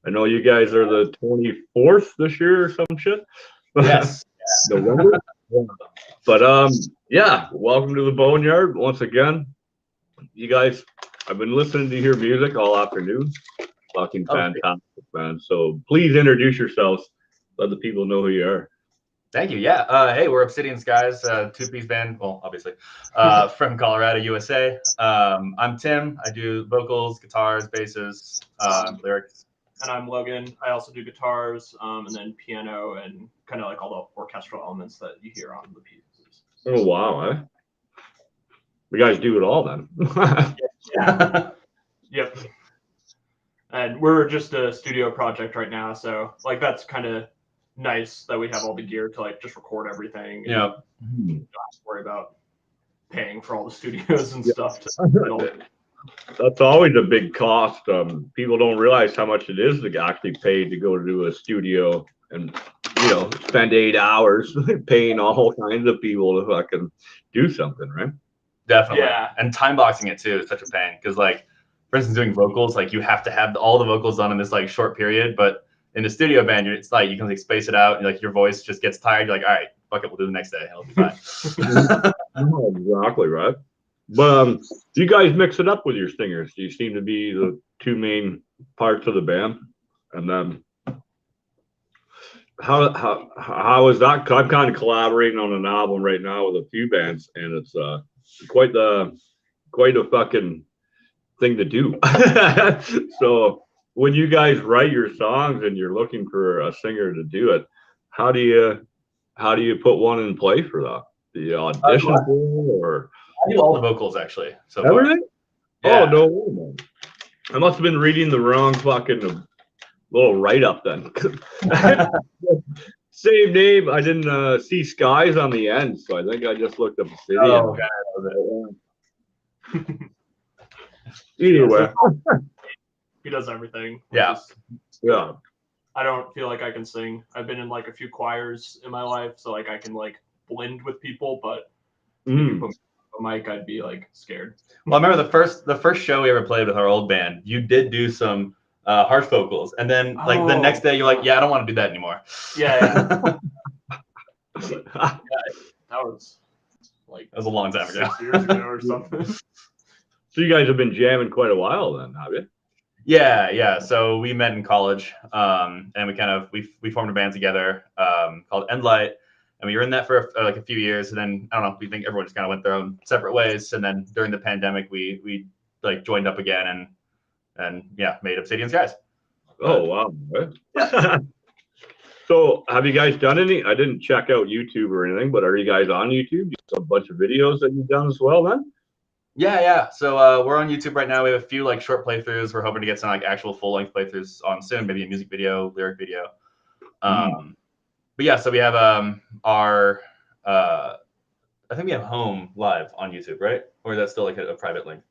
I know you guys are the 24th this year or some shit. Yes. November. But yeah, welcome to the Boneyard once again. You guys, I've been listening to your music all afternoon. Fucking fantastic, man. So please introduce yourselves. Let the people know who you are. Thank you. Yeah. Hey, we're Obsidian Skies, two-piece band. Well, obviously, from Colorado, USA. I'm Tim. I do vocals, guitars, basses, lyrics. And I'm Logan. I also do guitars, and then piano, and kind of like all the orchestral elements that you hear on the pieces. Oh wow, eh? You guys do it all then. Yeah. Yep. And we're just a studio project right now, so like that's kind of nice that we have all the gear to like just record everything. Yeah. And not have to worry about paying for all the studios and stuff. That's always a big cost. People don't realize how much it is to actually pay to go to a studio and spend 8 hours paying all kinds of people to fucking do something, right? Definitely. Yeah. And time boxing it too is such a pain because, like, for instance, doing vocals, like you have to have all the vocals done in this like short period, but in the studio band, it's like you can like space it out, and like your voice just gets tired. You're like, all right, fuck it, we'll do the next day. It'll be fine. Exactly right. But you guys mix it up with your singers. You seem to be the two main parts of the band, and then how is that? I'm kind of collaborating on an album right now with a few bands, and it's quite a fucking thing to do. So when you guys write your songs and you're looking for a singer to do it, how do you put one in play for that? The audition or I do all the vocals actually. So everything? Yeah. Oh no way, man. I must have been reading the wrong fucking little write-up then. Same name. I didn't see skies on the end, so I think I just looked up the city. Oh god. Anyway. He does everything. Yeah. Yeah. I don't feel like I can sing. I've been in like a few choirs in my life, so like I can like blend with people, but if you put me on a mic, I'd be like scared. Well, I remember the first show we ever played with our old band. You did do some harsh vocals, and then like the next day you're like, yeah, I don't want to do that anymore. Yeah. That was like that was a long time ago. 6 years ago or something. So you guys have been jamming quite a while then, have you? Yeah. So we met in college, and we formed a band together called Endlight, and we were in that for like a few years, and then I don't know, we think everyone just kind of went their own separate ways, and then during the pandemic we like joined up again and yeah, made Obsidian Skies. Oh wow. Yeah. So have you guys done any? I didn't check out YouTube or anything, but are you guys on YouTube? You have a bunch of videos that you've done as well then? Yeah. So we're on YouTube right now. We have a few like short playthroughs. We're hoping to get some like actual full-length playthroughs on soon, maybe a music video, lyric video. But yeah, so we have our I think we have Home live on YouTube, right? Or is that still like a private link?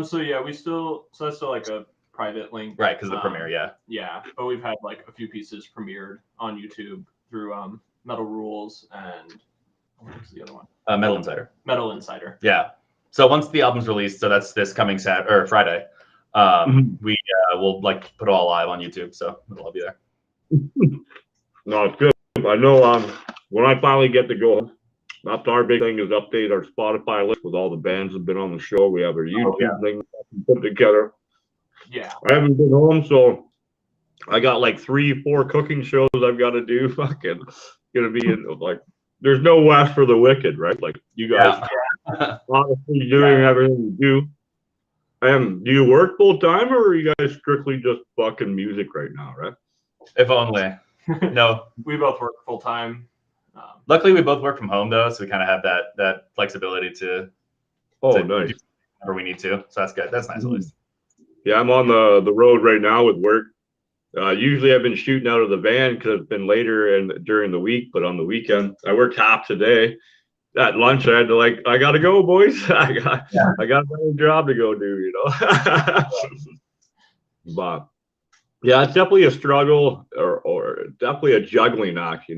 So yeah, that's still like a private link. Right, because of the premiere, yeah. Yeah, but we've had like a few pieces premiered on YouTube through Metal Rules and what's the other one? Metal Insider. Metal Insider. Yeah. So once the album's released, so that's this coming Friday, we will like put it all live on YouTube, so it'll all be there. No, it's good. I know when I finally get to go home, that's our big thing is update our Spotify list with all the bands that have been on the show. We have our YouTube thing put together. Yeah. I haven't been home, so I got like 3-4 cooking shows I've got to do. Fucking gonna be in like there's no rest for the wicked, right? Like you guys honestly doing everything you do. Do you work full time or are you guys strictly just fucking music right now, right? If only. No. We both work full time. Luckily, we both work from home though, so we kind of have that flexibility to nice. do whatever we need to. So that's good. That's nice at least. Yeah, I'm on the road right now with work. Usually I've been shooting out of the van because it's been later and during the week, but on the weekend I worked half today. At lunch I had to I gotta go, boys. I got another job to go do, But yeah, it's definitely a struggle or definitely a juggling act,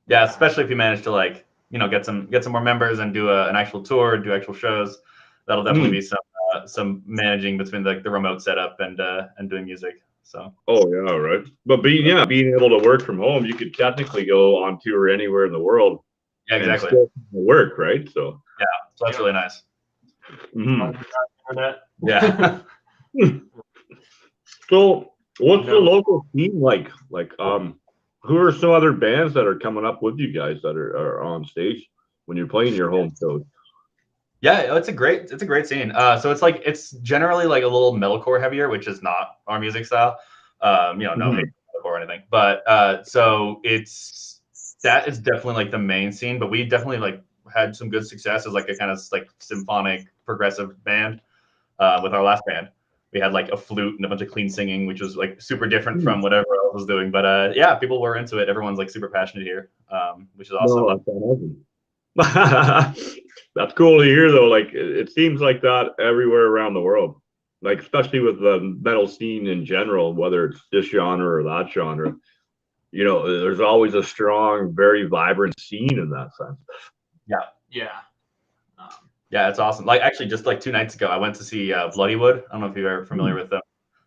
Yeah, especially if you manage to get some more members and do an actual tour, do actual shows. That'll definitely be some some managing between the remote setup and doing music. So. Oh yeah, right. But being able to work from home, you could technically go on tour anywhere in the world. Yeah, exactly. And still work, right? So yeah, so that's really nice. Yeah. So what's the local scene like? Like, who are some other bands that are coming up with you guys that are on stage when you're playing your home shows? Yeah, it's a great scene. So it's generally like a little metalcore heavier, which is not our music style. No hate metalcore or anything, but so that is definitely like the main scene. But we definitely like had some good success as like a kind of like symphonic progressive band with our last band. We had like a flute and a bunch of clean singing, which was like super different from whatever else was doing. But yeah, people were into it. Everyone's like super passionate here, which is awesome. No, that's awesome. That's cool to hear though. Like it seems like that everywhere around the world. Like especially with the metal scene in general, whether it's this genre or that genre, there's always a strong, very vibrant scene in that sense. Yeah. Yeah. Yeah, it's awesome. Like actually, just like 2 nights ago, I went to see Bloodywood. I don't know if you're familiar with them.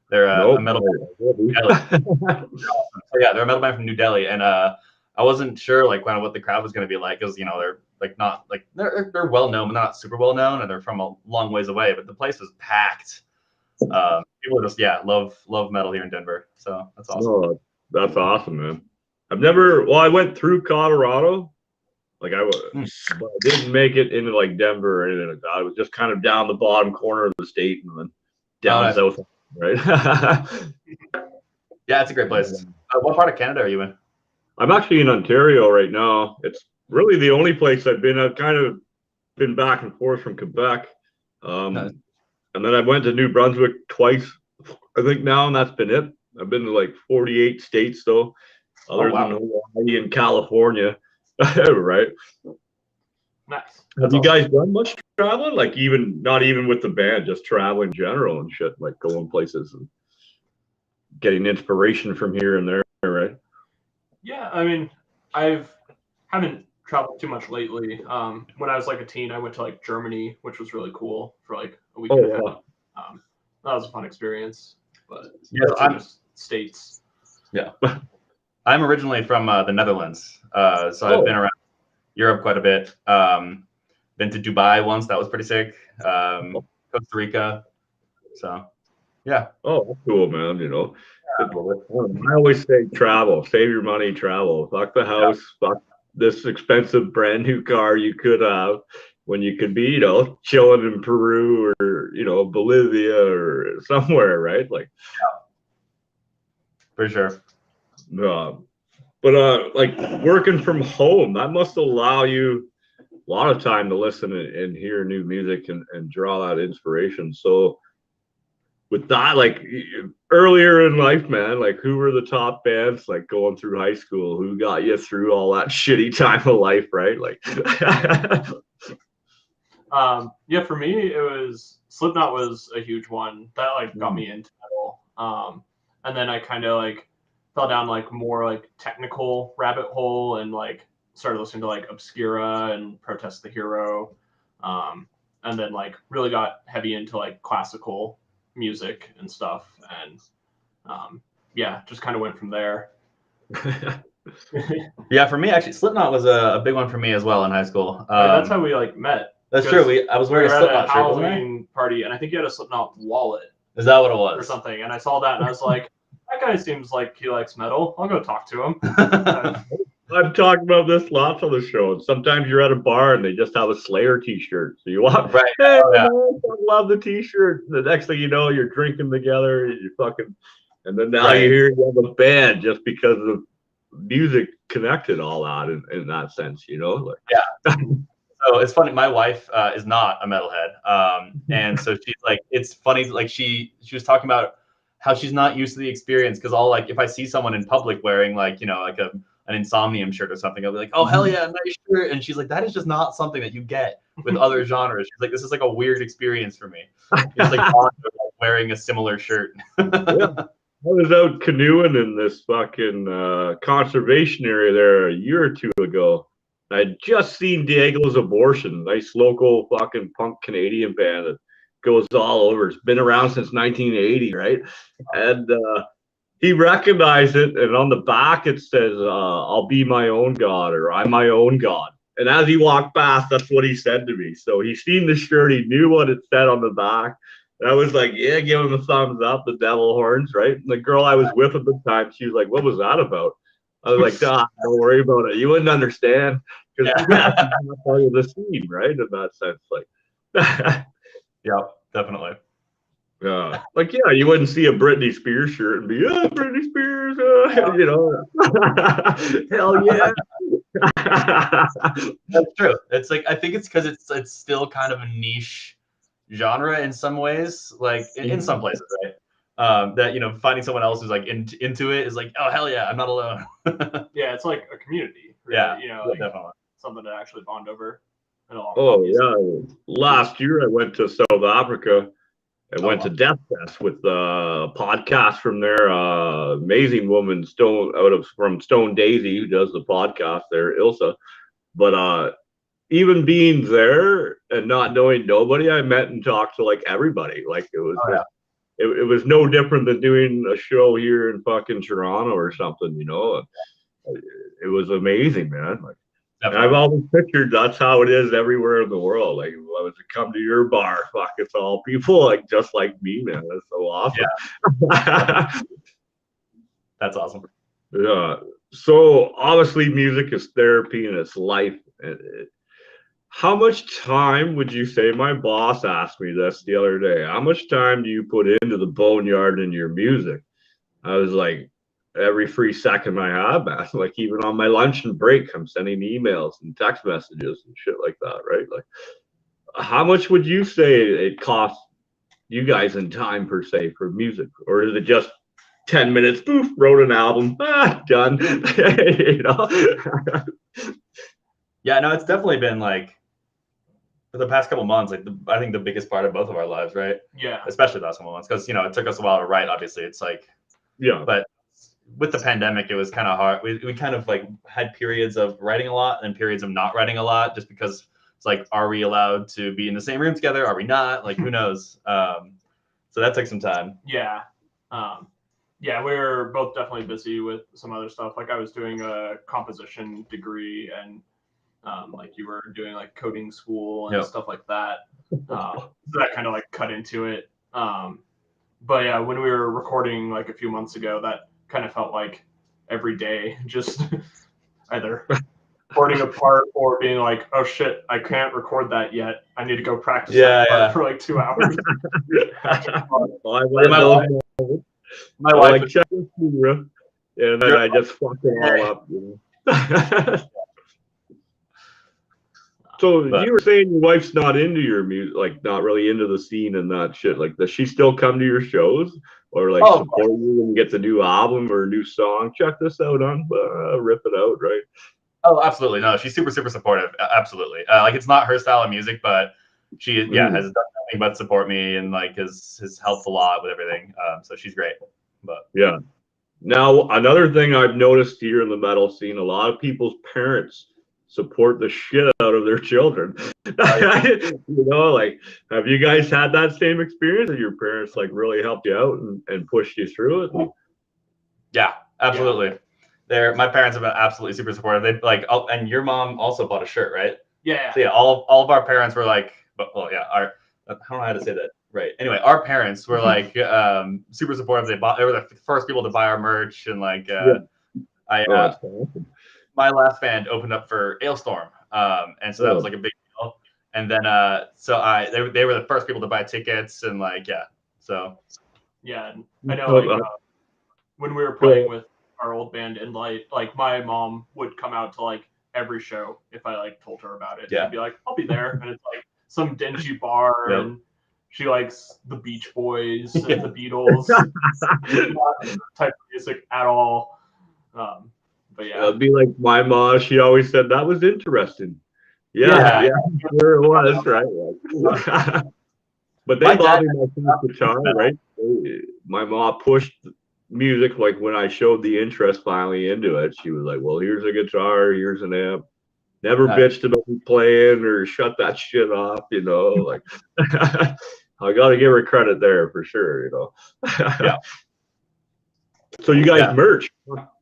They're a metal band. So yeah, they're a metal band from New Delhi, and I wasn't sure like kind of what the crowd was going to be like, because they're like not like they're well known, but not super well known, and they're from a long ways away. But the place was packed. People just love metal here in Denver, so that's awesome. Oh, that's awesome, man. I went through Colorado. Like but I didn't make it into like Denver or anything like that. I was just kind of down the bottom corner of the state and then down south, right? Yeah, it's a great place. What part of Canada are you in? I'm actually in Ontario right now. It's really the only place I've been. I've kind of been back and forth from Quebec. Nice. And then I went to New Brunswick twice, I think now, and that's been it. I've been to like 48 states though, other than Hawaii and California. Right. Nice. Have you guys done much traveling? Like not even with the band, just traveling in general and shit, like going places and getting inspiration from here and there, right? Yeah, I mean, haven't traveled too much lately. When I was like a teen, I went to like Germany, which was really cool for like a week and a half. That was a fun experience. But yeah, I'm just states. Yeah. I'm originally from the Netherlands, so I've been around Europe quite a bit. Been to Dubai once, that was pretty sick. Costa Rica, so yeah. Oh, that's cool, man. I always say travel, save your money, travel. Fuck the house, fuck this expensive brand new car you could have when you could be, chilling in Peru or Bolivia or somewhere, right? Like, for sure. But like working from home, that must allow you a lot of time to listen and hear new music and draw that inspiration. So with that, like earlier in life, man, like who were the top bands like going through high school? Who got you through all that shitty time of life, right? Like yeah, for me it was Slipknot was a huge one that like got me into metal. And then I kind of like fell down like more like technical rabbit hole and like started listening to like Obscura and Protest the Hero, and then like really got heavy into like classical music and stuff, and just kind of went from there. Yeah, for me actually Slipknot was a big one for me as well in high school. That's how we like met. That's true. I was wearing a Slipknot shirt, wasn't I? Halloween party, and I think you had a Slipknot wallet. Is that what it was? Or something, and I saw that and I was like, that guy seems like he likes metal. I'll go talk to him. I've talked about this lots on the show. Sometimes you're at a bar and they just have a Slayer T-shirt. So you walk, right? Hey, man, I love the T-shirt. The next thing you know, you're drinking together. And then now you hear you have a band just because of music connected all that in that sense, Like, yeah. So it's funny. My wife is not a metalhead, and so she's like, it's funny. Like she was talking about how she's not used to the experience because if I see someone in public wearing like like an Insomnium shirt or something, I'll be like, oh hell yeah, nice shirt. And she's like, that is just not something that you get with other genres. She's like, this is like a weird experience for me. It's like wearing a similar shirt. Yeah. I was out canoeing in this fucking conservation area there a year or two ago. I'd just seen Diego's Abortion, nice local fucking punk Canadian band. goes all over. It's been around since 1980, right? And he recognized it, and on the back it says, "I'll be my own God," or "I'm my own God." And as he walked past, that's what he said to me. So he seen the shirt, he knew what it said on the back. And I was like, yeah, give him a thumbs up, the devil horns, right? And the girl I was with at the time, she was like, what was that about? I was like, don't worry about it. You wouldn't understand. Because yeah, she's not part of the scene, right? In that sense. Like Yeah, definitely. like, yeah, you wouldn't see a Britney Spears shirt and be, Britney Spears, you know. Hell yeah. That's true. It's like, I think it's because it's still kind of a niche genre in some ways, like in some places, right? That, you know, finding someone else who's like into it is like, oh hell yeah, I'm not alone. Yeah, it's like a community. Really, Yeah, you know, like definitely. something to actually bond over. Oh yeah, last year I went to South Africa. I went to Death Fest with a podcast from there. Amazing woman, from Stone Daisy, who does the podcast there, Ilsa. But even being there and not knowing nobody, I met and talked to like everybody. Like it was, it was no different than doing a show here in fucking Toronto or something. You know, it was amazing, man. Like. And I've always pictured that's how it is everywhere in the world. Like, I was to come to your bar, fuck, it's all people like just like me, man. That's so awesome. Yeah. That's awesome. Yeah. So obviously, music is therapy and it's life. How much time would you say? My boss asked me this the other day. How much time do you put into the boneyard in your music? I was like, every free second I have, man. Like even on my lunch and break, I'm sending emails and text messages and shit like that, right? Like, how much would you say it costs you guys in time per se for music, or is it just 10 minutes? Poof, wrote an album, done. You know? Yeah, no, it's definitely been like for the past couple months, like I think the biggest part of both of our lives, right? Yeah. Especially the last couple months, because you know it took us a while to write. Obviously, it's like yeah, but with the pandemic, it was kind of hard. We kind of like had periods of writing a lot and periods of not writing a lot, just because it's like, are we allowed to be in the same room together? Are we not? Like, who knows? So that took some time. Yeah. Yeah, we were both definitely busy with some other stuff. Like I was doing a composition degree, and like you were doing like coding school and stuff like that. So that kind of like cut into it. But yeah, when we were recording like a few months ago, that kind of felt like every day, just either recording a part or being like, oh shit, I can't record that yet. I need to go practice that part for like 2 hours. My wife like check this camera, and then I just fuck it all up. You know? So you were saying your wife's not into your music, like not really into the scene and that shit. Like, does she still come to your shows or like support you when you get the new album or a new song? Check this out on, rip it out, right? Oh, absolutely. No, she's super, super supportive. Absolutely. Like it's not her style of music, but she has done nothing but support me and like has helped a lot with everything. So she's great. But yeah. Now another thing I've noticed here in the metal scene, a lot of people's parents support the shit out of their children. You know, like, have you guys had that same experience? That your parents like really helped you out and pushed you through it? Yeah, absolutely. My parents have been absolutely super supportive. They like, and your mom also bought a shirt, right? Yeah. So yeah, all of our parents were like, well, yeah, I don't know how to say that right. Anyway, our parents were like super supportive. They were the first people to buy our merch, and like my last band opened up for Ailstorm, and so that was like a big deal. And then they were the first people to buy tickets, and like so yeah, I know like when we were playing with our old band Inlight, like my mom would come out to like every show if I like told her about it. Yeah. She'd be like, I'll be there, and it's like some dingy bar and she likes the Beach Boys and the Beatles, not type of music at all. But yeah, it'd be like my mom. She always said that was interesting. Yeah, sure it was, right? But they bought me my first guitar, right? My mom pushed music. Like when I showed the interest finally into it, she was like, "Well, here's a guitar, here's an amp." Never bitched about me playing or shut that shit off, you know. Like, I got to give her credit there for sure. Yeah. So you guys Yeah. merch.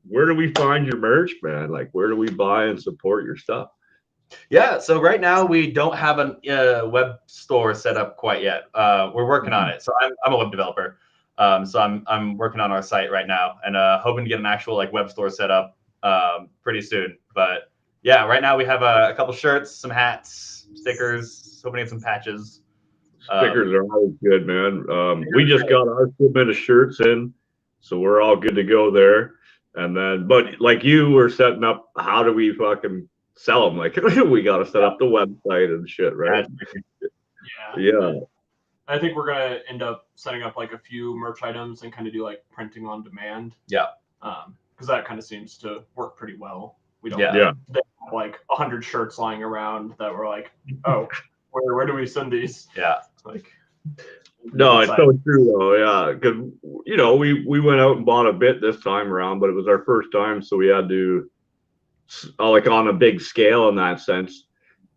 Where do we find your merch, man? Like, where do we buy and support your stuff? Yeah, so right now we don't have a web store set up quite yet. We're working on it. So I'm a web developer. So I'm working on our site right now and hoping to get an actual like web store set up pretty soon. But yeah, right now we have a couple shirts, some hats, stickers, hoping to get some patches. Stickers are always good, man. We just got our shipment of shirts in, so we're all good to go there. And then, but like you were setting up, how do we fucking sell them? Like, we got to set up the website and shit, right? Yeah. I think we're gonna end up setting up like a few merch items and kind of do like printing on demand. Yeah. Because that kind of seems to work pretty well. We don't Yeah. they have like 100 shirts lying around that we're like, oh, where do we send these? Yeah. Like, No, it's so true though. Yeah, because we went out and bought a bit this time around, but it was our first time, so we had to like on a big scale in that sense,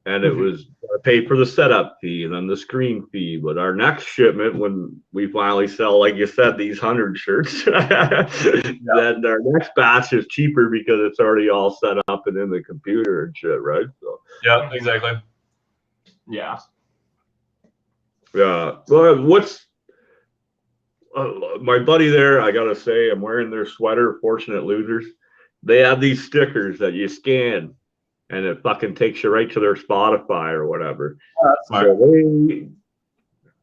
and it was pay for the setup fee and then the screen fee. But our next shipment, when we finally sell, like you said, these 100 shirts, then our next batch is cheaper because it's already all set up and in the computer and shit, right? So yeah, exactly. Yeah. Yeah. Well, what's my buddy there? I gotta say, I'm wearing their sweater. Fortunate Losers. They have these stickers that you scan, and it fucking takes you right to their Spotify or whatever. Oh, that's smart. So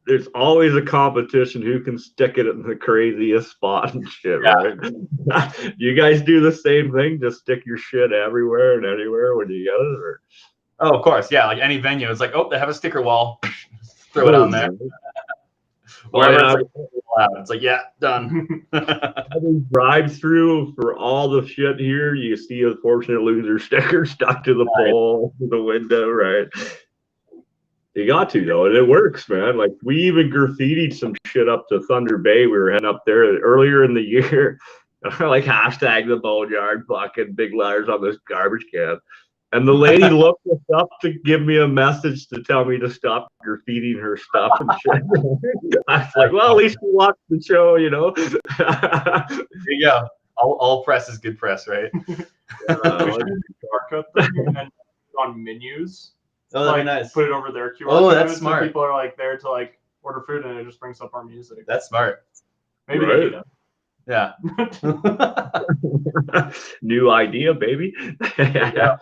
there's always a competition who can stick it in the craziest spot and shit, right? You guys do the same thing? Just stick your shit everywhere and anywhere when you get it, or? Oh, of course, yeah. Like any venue, it's like, oh, they have a sticker wall. Throw it on there. Wherever it's like, yeah, done. Drive through for all the shit here. You see a Fortunate Loser sticker stuck to the pole, to the window, right? You got to though, and it works, man. Like we even graffitied some shit up to Thunder Bay. We were heading up there earlier in the year. Like hashtag TheBoneYard, fucking big liars on this garbage can. And the lady looked us up to give me a message to tell me to stop graffitiing her stuff and shit. I was like, well, at least you watched the show, There you go. All press is good press, right? Shortcut thing and on menus. Oh, that'd be nice. Put it over their QR. Oh, that's so smart. People are like there to like order food and it just brings up our music. That's smart. Maybe right. they need it. Yeah. New idea, baby. Yeah.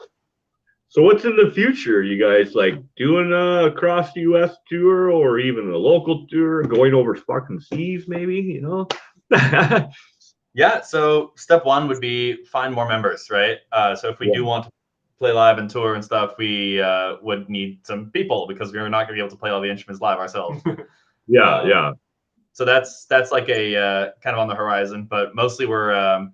So what's in the future? You guys like doing a across the US tour or even a local tour, going over fucking seas maybe, Yeah, so step one would be find more members, right? So if we do want to play live and tour and stuff, we would need some people because we're not going to be able to play all the instruments live ourselves. Yeah. So that's like a kind of on the horizon, but mostly we're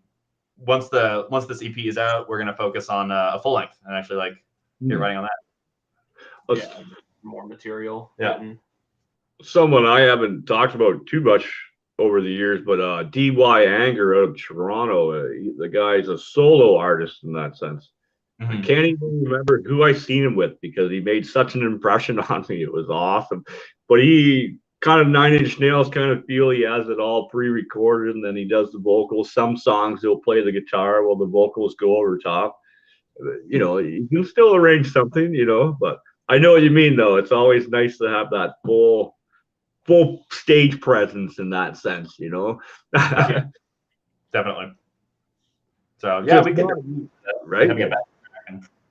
once this EP is out, we're going to focus on a full length and actually like get writing on that. Yeah, more material. Yeah. Someone I haven't talked about too much over the years, but DY Anger out of Toronto, the guy's a solo artist in that sense. Mm-hmm. I can't even remember who I seen him with because he made such an impression on me. It was awesome. But he kind of 9 Inch Nails kind of feel he has it all pre-recorded and then he does the vocals. Some songs he'll play the guitar while the vocals go over top. You can still arrange something, but I know what you mean though. It's always nice to have that full stage presence in that sense, Yeah, definitely. So yeah, we could right.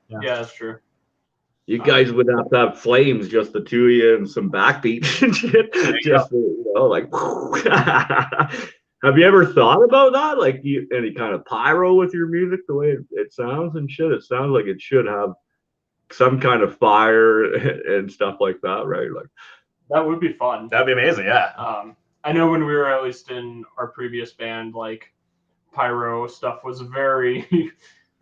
Yeah, that's true. You guys would have flames, just the two of you and some backbeats and shit. Just like. Have you ever thought about that? Like any kind of pyro with your music, the way it sounds and shit? It sounds like it should have some kind of fire and stuff like that, right? Like that would be fun. That'd be amazing, yeah. I know when we were at least in our previous band, like pyro stuff was very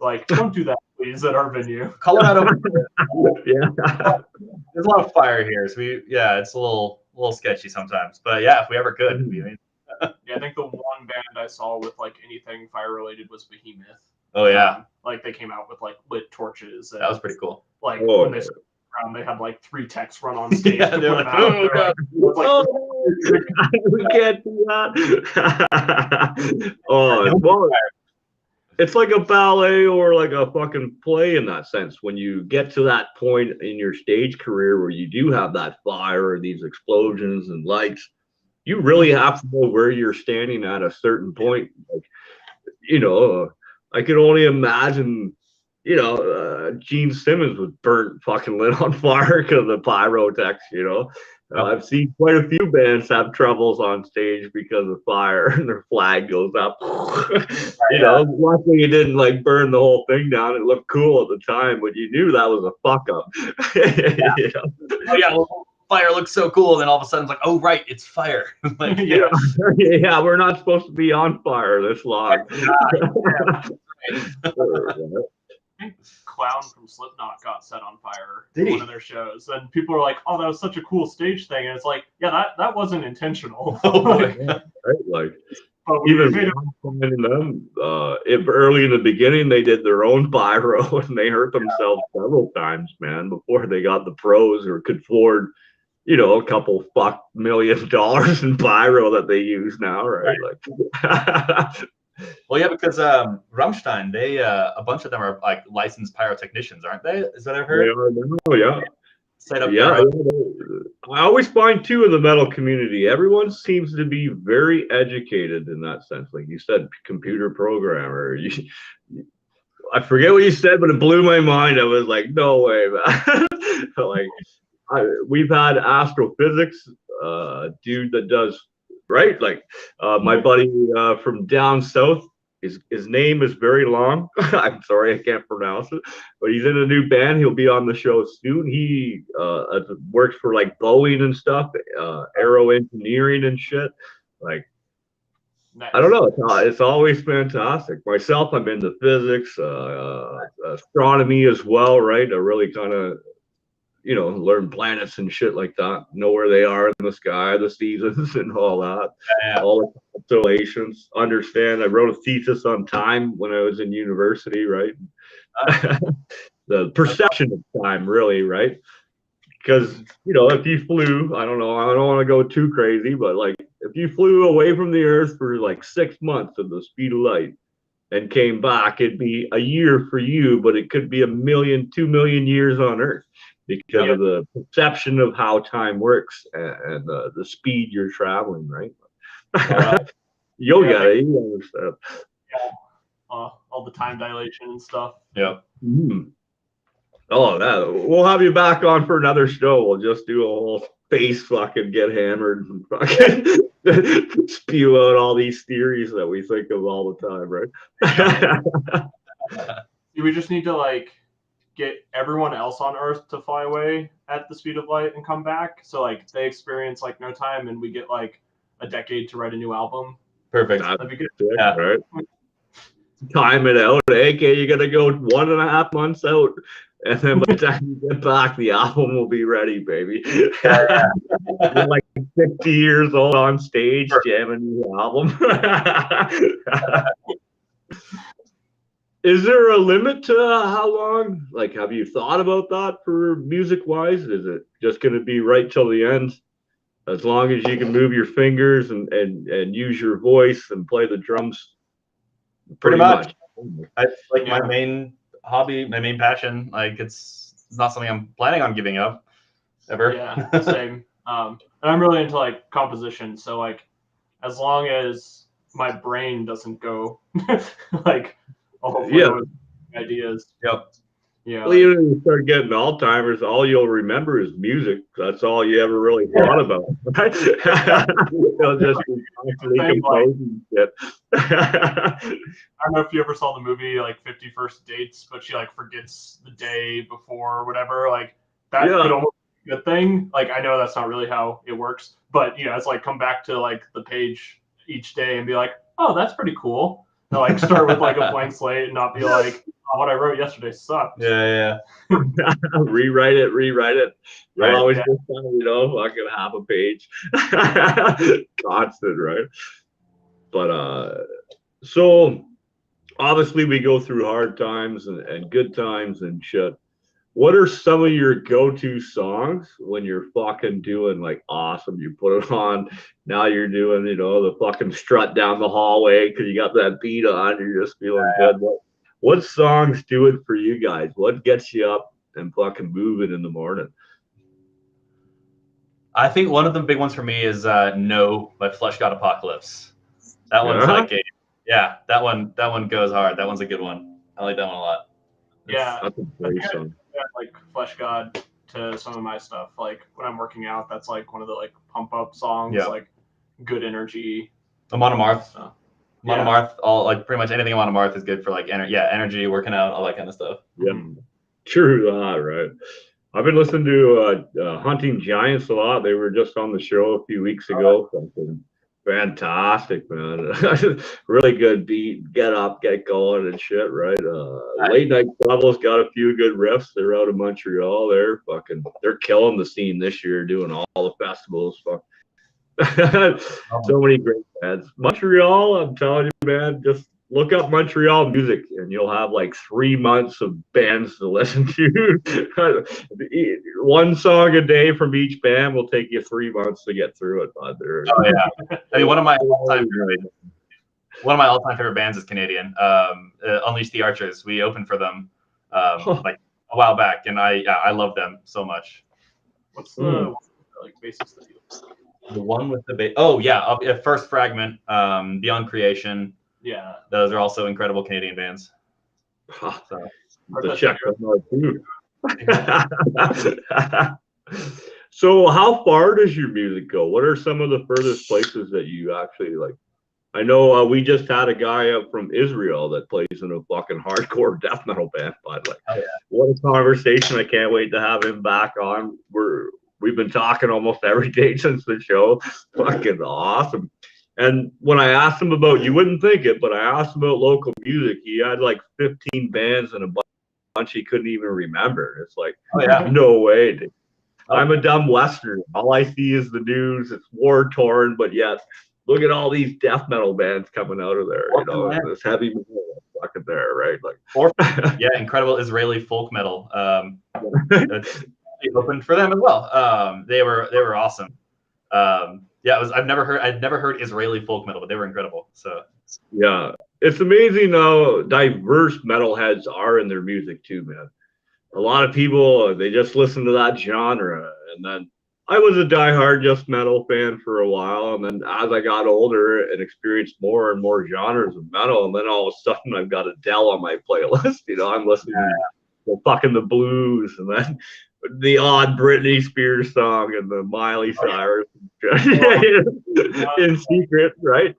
like, don't do that, please, at our venue. Colorado, yeah. There's a lot of fire here, so it's a little sketchy sometimes. But yeah, if we ever could, it'd be amazing. Yeah, I think the one band I saw with like anything fire related was Behemoth. Oh yeah, like they came out with like lit torches. And, that was pretty cool. Like when they around, they had like 3 techs run on stage. Yeah, to they're put like, them out. oh god, Like, We can't do that. Oh, well, it's like a ballet or like a fucking play in that sense. When you get to that point in your stage career where you do have that fire or these explosions and lights, you really have to know where you're standing at a certain point. Like, I could only imagine, Gene Simmons was burnt fucking lit on fire because of the pyrotechs, I've seen quite a few bands have troubles on stage because of fire and their flag goes up. Luckily it didn't like burn the whole thing down. It looked cool at the time, but you knew that was a fuck up. Oh yeah, well, fire looks so cool, and then all of a sudden it's like, oh right, it's fire. Like, yeah, we're not supposed to be on fire this long. Clown from Slipknot got set on fire in one of their shows, and people were like, "Oh, that was such a cool stage thing," and it's like, yeah, that wasn't intentional. Right? Like, even them, if early in the beginning they did their own pyro and they hurt themselves several times, man, before they got the pros or could afford, a couple $1 million in pyro that they use now, right? Like. Well, yeah, because Rammstein, they a bunch of them are like licensed pyrotechnicians, aren't they? Is that I've heard? Yeah. Set up. I always find too in the metal community, everyone seems to be very educated in that sense. Like you said, computer programmer. I forget what you said, but it blew my mind. I was like, no way, man. Like we've had astrophysics, dude that does. Right, like my buddy from down south. His name is very long. I'm sorry, I can't pronounce it. But he's in a new band. He'll be on the show soon. He works for like Boeing and stuff, aero engineering and shit. Like, nice. I don't know. It's always fantastic. Myself, I'm into physics, astronomy as well. Right, I really kind of. Learn planets and shit like that, know where they are in the sky, the seasons and all that, all the constellations, understand. I wrote a thesis on time when I was in university, right? The perception of time, really, right? Because, if you flew, I don't know, I don't want to go too crazy, but like if you flew away from the earth for like 6 months at the speed of light and came back, it'd be a year for you, but it could be 1 million, 2 million years on earth. Because of the perception of how time works and the speed you're traveling, right? You'll get it. You understand. Yeah. All the time dilation and stuff. Yeah. Mm-hmm. Oh, that we'll have you back on for another show. We'll just do a whole space fucking get hammered and fucking spew out all these theories that we think of all the time, right? We just need to get everyone else on Earth to fly away at the speed of light and come back. So they experience no time, and we get a decade to write a new album. Perfect. That'd be good. Yeah. Right. Time it out. Okay, you're gonna go 1.5 months out, and then by the time you get back, the album will be ready, baby. You're like 50 years old on stage jamming the album. Is there a limit to how long? Have you thought about that for music-wise? Is it just going to be right till the end? As long as you can move your fingers and use your voice and play the drums? Pretty much. It's my main hobby, my main passion. It's not something I'm planning on giving up, ever. Yeah, same. And I'm really into composition. So as long as my brain doesn't go ideas. Yep. Yeah. Well, even if you start getting Alzheimer's, all you'll remember is music. That's all you ever really thought about. You'll just be constantly composing shit. I don't know if you ever saw the movie 50 First Dates, but she forgets the day before or whatever. That could almost be a good thing. I know that's not really how it works, but it's come back to the page each day and be oh, that's pretty cool. To start with a blank slate and not be oh, what I wrote yesterday sucked. Yeah. Rewrite it. Right, always just fucking half a page. Constant, right? But so obviously we go through hard times and good times and shit. what are some of your go-to songs when you're fucking doing like awesome? You put it on. Now you're doing, the fucking strut down the hallway because you got that beat on. You're just feeling good. What songs do it for you guys? What gets you up and fucking moving in the morning? I think one of the big ones for me is "No" by Flesh God Apocalypse. That one's that one goes hard. That one's a good one. I like that one a lot. That's a great song. Like Flesh God to some of my stuff. Like when I'm working out, that's like one of the like pump up songs. Yeah. Like good energy. Amon Amarth. Yeah. Amarth, all like pretty much anything Amon Amarth is good for like energy, working out, all that kind of stuff. Yeah, true that, right? I've been listening to Hunting Giants a lot. They were just on the show a few weeks ago. Something fantastic, man. Really good beat. Get up, get going and shit, right? Late Night Troubles got a few good riffs. They're out of Montreal. They're killing the scene this year, doing all the festivals. Fuck. So many great bands. Montreal, I'm telling you, man, just look up Montreal music and you'll have like 3 months of bands to listen to. One song a day from each band will take you 3 months to get through it. Oh yeah. I mean, one of my all-time favorite bands is Canadian. Unleash the Archers. We opened for them like a while back, and I love them so much. What's the like bassist that you? The one with the bass. Oh yeah, First Fragment, Beyond Creation. Yeah, those are also incredible Canadian bands. So, the check too. So how far does your music go? What are some of the furthest places that you actually like? I know we just had a guy up from Israel that plays in a fucking hardcore death metal band. But what a conversation! I can't wait to have him back on. We've been talking almost every day since the show. Fucking awesome. And when I asked him about, you wouldn't think it, but I asked him about local music. He had like 15 bands and a bunch he couldn't even remember. It's like, no way, dude. I'm a dumb Westerner. All I see is the news. It's war torn, but yet look at all these death metal bands coming out of there. This heavy metal fucking there, right? Like, incredible Israeli folk metal. Opened for them as well. They were awesome. I'd never heard Israeli folk metal, but they were incredible. So yeah, it's amazing how diverse metalheads are in their music too, man. A lot of people they just listen to that genre, and then I was a diehard just metal fan for a while, and then as I got older and experienced more and more genres of metal, and then all of a sudden I've got Adele on my playlist. I'm listening to fucking the blues, and then the odd Britney Spears song and the Miley Cyrus in secret, right?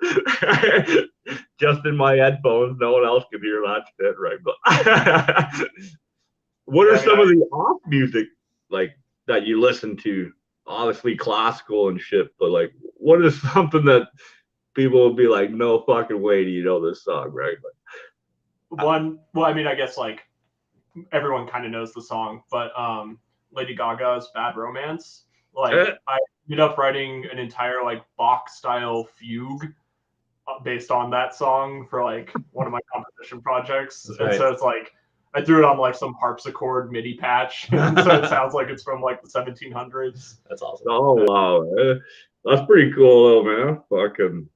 Just in my headphones, no one else can hear that shit, right? But what are some of the off music like that you listen to? Obviously classical and shit, but like, what is something that people will be like, no fucking way do you know this song, right? I mean, I guess like everyone kind of knows the song, but Lady Gaga's Bad Romance. Like I ended up writing an entire like Bach style fugue based on that song for like one of my composition projects. And so it's like I threw it on like some harpsichord MIDI patch, and so it sounds like it's from like the 1700s. That's awesome. Oh wow, that's pretty cool, though, man. Fucking.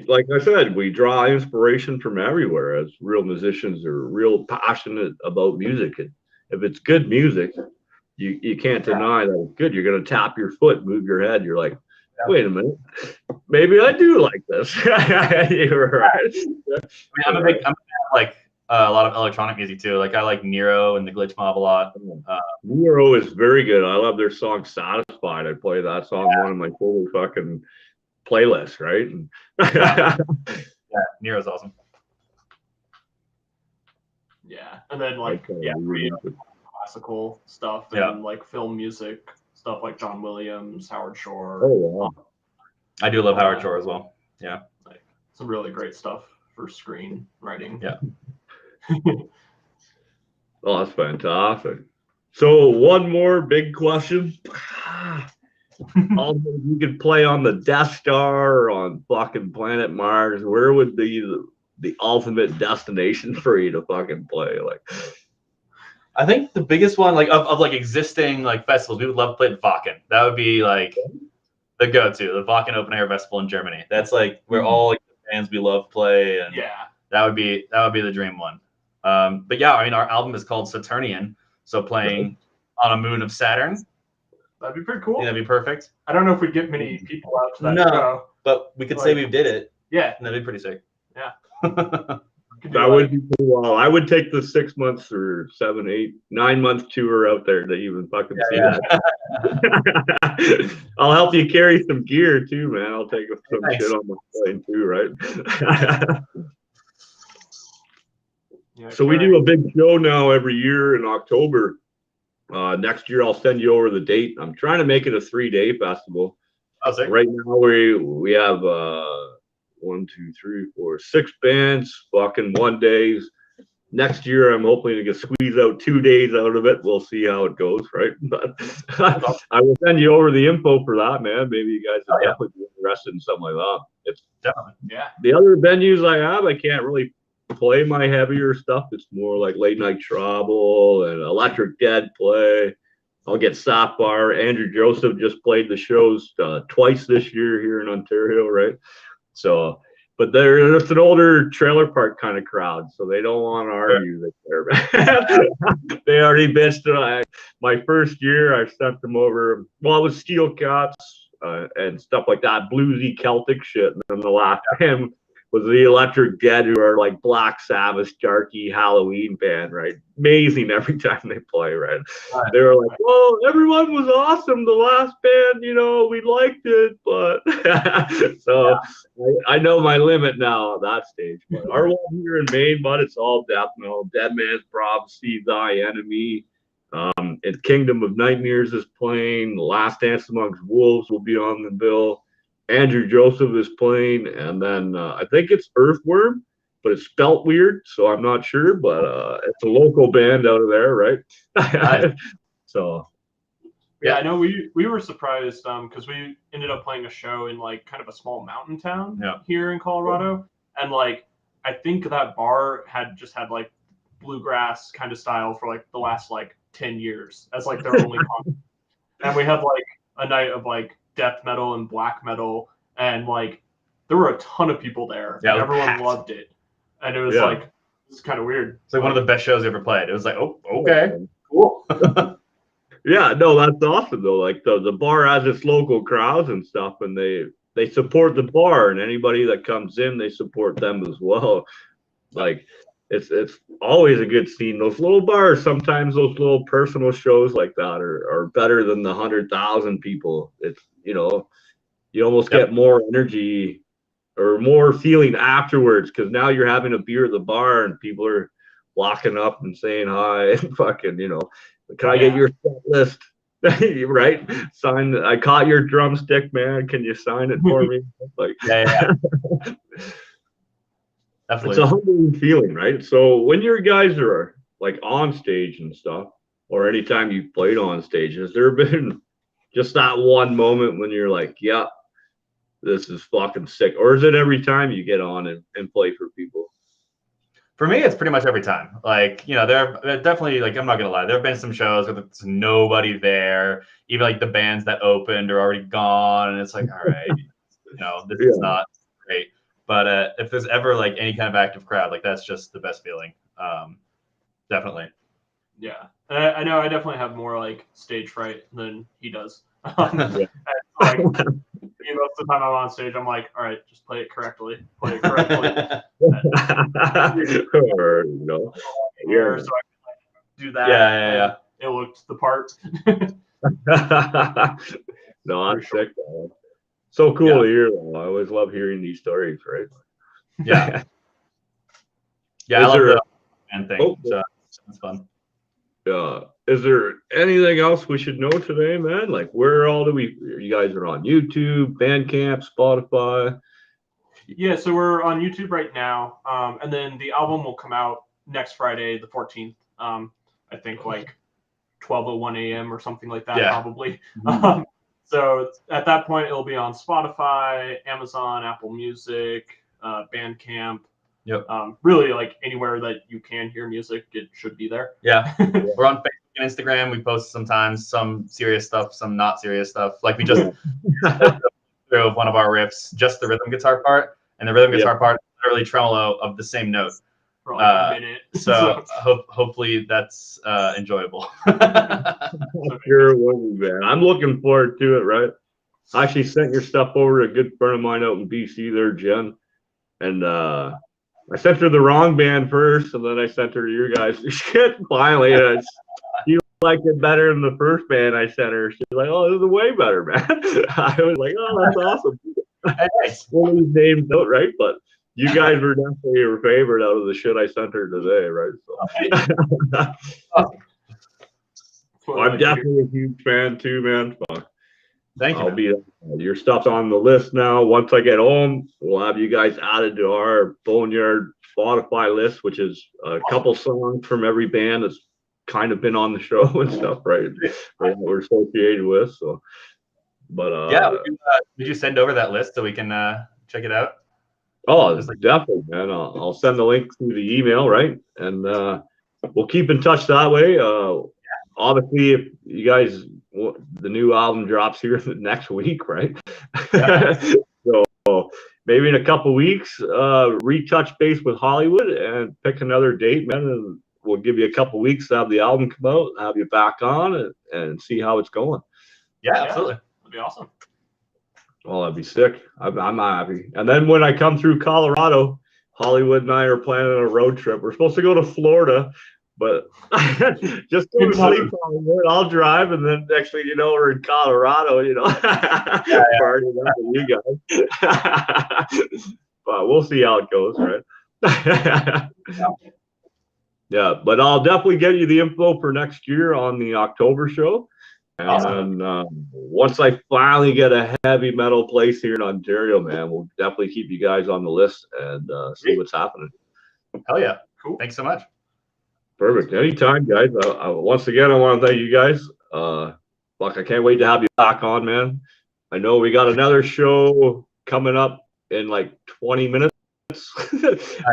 Like I said, we draw inspiration from everywhere as real musicians are real passionate about music. And if it's good music, you can't deny that it's good. You're going to tap your foot, move your head. You're like, wait a minute, maybe I do like this. You're right. I'm a big like a lot of electronic music too. Like I like Nero and the Glitch Mob a lot. Nero is very good. I love their song "Satisfied." I play that song on one of my favorite fucking playlist, right? Nero's awesome. Yeah, and then like classical stuff and like film music stuff like John Williams, Howard Shore. Oh wow. I do love Howard Shore as well. Yeah, like some really great stuff for screen writing. Yeah. Oh, that's fantastic. So one more big question. Although you could play on the Death Star or on fucking planet Mars, where would be the ultimate destination for you to fucking play? Like, I think the biggest one, like of like existing like festivals, we would love to play the Wacken. That would be like the go-to, the Wacken Open Air Festival in Germany. That's like where all like, the bands we love play, and that would be the dream one. But yeah, I mean, our album is called Saturnian, so playing on a moon of Saturn. That'd be pretty cool. That'd be perfect. I don't know if we'd get many people out to that show. But we could say we did it. Yeah. And that'd be pretty sick. Yeah. That would be pretty well. I would take the 6 months or 7, 8, 9 month tour out there to even fucking see that. I'll help you carry some gear too, man. I'll take some shit on my plane too, right? So we do a big show now every year in October. Next year I'll send you over the date. I'm trying to make it a 3-day festival. Right now we have 1, 2, 3, 4, 6 bands, fucking 1 days. Next year I'm hoping to squeeze out 2 days out of it. We'll see how it goes, right? But I will send you over the info for that, man. Maybe you guys would definitely be interested in something like that. It's definitely the other venues I have, I can't really play my heavier stuff. It's more like Late Night Trouble and Electric Dead play. I'll get Sapphire. Andrew Joseph just played the shows twice this year here in Ontario, right? So, but it's an older trailer park kind of crowd, so they don't want our music there. They already bitched. My first year, I sent them over. Well, it was Steel Cats and stuff like that, bluesy Celtic shit. And then the last time was the Electric Dead, who are like Black Sabbath, darky Halloween band, right? Amazing every time they play, right? They were like, "Well, everyone was awesome. The last band, we liked it, but..." So I know my limit now at that stage. But our one here in Maine, but it's all death metal. Dead Man's Prophecy, Thy Enemy, and Kingdom of Nightmares is playing. The Last Dance Amongst Wolves will be on the bill. Andrew Joseph is playing, and then I think it's Earthworm, but it's spelt weird, so I'm not sure. But it's a local band out of there, right? So yeah, I know we were surprised because we ended up playing a show in like kind of a small mountain town here in Colorado, and like I think that bar had like bluegrass kind of style for like the last like 10 years as like their only concert, and we had like a night of like death metal and black metal, and like there were a ton of people there, and everyone loved it, and it was like, this is kind of weird. It's like one of the best shows I ever played. It was like, oh, okay, cool. Yeah, no, that's awesome though. Like the bar has its local crowds and stuff, and they support the bar, and anybody that comes in, they support them as well. Like it's always a good scene. Those little bars, sometimes those little personal shows like that are better than the 100,000 people. It's you almost get more energy or more feeling afterwards, because now you're having a beer at the bar and people are walking up and saying hi and fucking, can I get your set list? Right? Sign. I caught your drumstick, man. Can you sign it for me? Like, It's a humbling feeling, right? So when your guys are like on stage and stuff, or anytime you've played on stage, has there been just that one moment when you're like, yeah, this is fucking sick? Or is it every time you get on and play for people? For me, it's pretty much every time. Like, there definitely, like, I'm not going to lie, there have been some shows where there's nobody there. Even like the bands that opened are already gone. And it's like, all right, this is not great. But if there's ever like any kind of active crowd, like that's just the best feeling. Definitely. Yeah, I know. I definitely have more like stage fright than he does. Like, most of the time I'm on stage, I'm like, all right, just play it correctly. Play it correctly. Or, so I can do that. Yeah. It looked the part. No, I'm sick. So cool to hear. I always love hearing these stories, right? Yeah. I love the band thing. So it's fun. Is there anything else we should know today, man? Like, where all you guys are on YouTube, Bandcamp, Spotify? Yeah, so we're on YouTube right now. And then the album will come out next Friday, the 14th. I think like 12:01 a.m. or something like that, probably. Mm-hmm. So at that point, it'll be on Spotify, Amazon, Apple Music, Bandcamp, Yep. Really, like anywhere that you can hear music, it should be there. Yeah. We're on Facebook and Instagram. We post sometimes some serious stuff, some not serious stuff. Like we just through one of our riffs, just the rhythm guitar part, and the rhythm guitar part is literally tremolo of the same note. For like a minute. So hopefully that's enjoyable. Sure will be, man. I'm looking forward to it, right? I actually sent your stuff over to a good friend of mine out in BC there, Jen. And I sent her the wrong band first, and then I sent her to your guys' shit. Finally, she liked it better than the first band I sent her. She's like, "Oh, this is way better, man." I was like, "Oh, that's awesome." Nice. One of these names don't, right? But you guys were definitely your favorite out of the shit I sent her today, right? So well, I'm definitely a huge fan too, man. Thank you. I'll be your stuff's on the list now. Once I get home, we'll have you guys added to our Boneyard Spotify list, which is a couple songs from every band that's kind of been on the show and stuff, right? We're associated with. So, but yeah, did you send over that list so we can check it out? Oh, definitely, man. I'll send the link through the email, right? And we'll keep in touch that way. Obviously, if you guys, the new album drops here next week, right? Yeah. So maybe in a couple weeks, retouch base with Hollywood and pick another date, man. And we'll give you a couple weeks to have the album come out, have you back on, and see how it's going. Yeah, absolutely. That'd be awesome. Well, that'd be sick. I'm happy. And then when I come through Colorado, Hollywood and I are planning a road trip. We're supposed to go to Florida, but just go to sleep, Hollywood. I'll drive, and then next thing you know, we're in Colorado. Partying up with you guys. But we'll see how it goes, right? Yeah, but I'll definitely get you the info for next year on the October show. And awesome. Once I finally get a heavy metal place here in Ontario, man, we'll definitely keep you guys on the list and see what's happening. Hell yeah. Cool. Thanks so much. Perfect. Anytime, guys. Once again, I want to thank you guys. I can't wait to have you back on, man. I know we got another show coming up in like 20 minutes.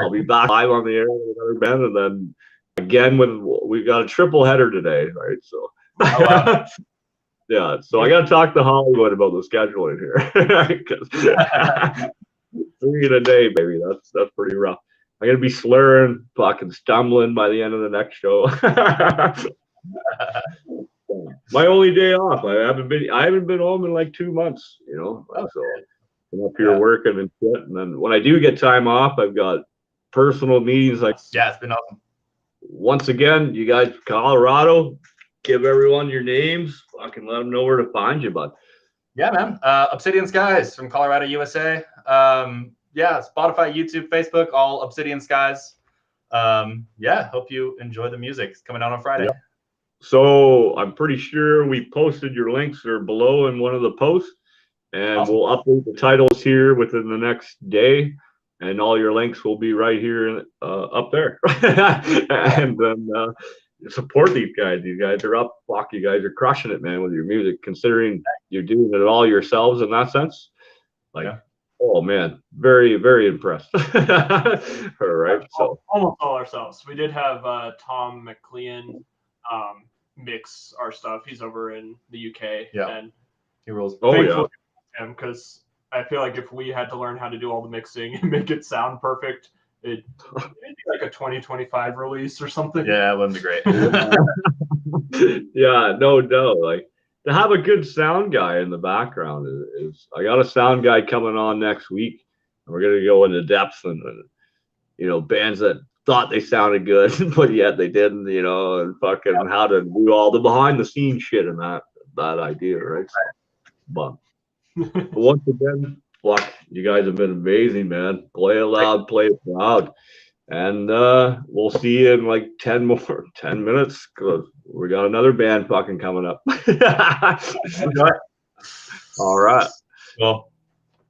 I'll be back live on the air with another band, and then again we've got a triple header today, right? So yeah, so I got to talk to Hollywood about the scheduling here. 3 in a day, baby. That's pretty rough. I'm gonna be slurring, fucking stumbling by the end of the next show. My only day off. I haven't been home in like 2 months. So I'm up here working and shit. And then when I do get time off, I've got personal meetings. Like it's been awesome. Once again, you guys, Colorado, give everyone your names. Fucking let them know where to find you, bud. Yeah, man. Obsidian Skies from Colorado, USA. Spotify, YouTube, Facebook, all Obsidian Skies. Hope you enjoy the music. It's coming out on Friday. Yeah. So I'm pretty sure we posted your links. They're below in one of the posts. And awesome. We'll update the titles here within the next day. And all your links will be right here up there. And then support these guys. These guys are up. Fuck, you guys are crushing it, man, with your music, considering you're doing it all yourselves in that sense. Oh, man, very, very impressed. All right. So almost all ourselves. We did have Tom McLean mix our stuff. He's over in the UK. Yeah. And he rules. Oh, yeah. Because I feel like if we had to learn how to do all the mixing and make it sound perfect, it'd be like a 2025 release or something. Yeah, it wouldn't be great. Yeah, no doubt. Like to have a good sound guy in the background is I got a sound guy coming on next week, and we're gonna go into depth and bands that thought they sounded good, but yet they didn't, and fucking how to do all the behind the scenes shit and that idea, right? But once again, fuck, you guys have been amazing, man. Play it loud, play it proud. And we'll see you in like 10 minutes, because we got another band fucking coming up. All right. Well,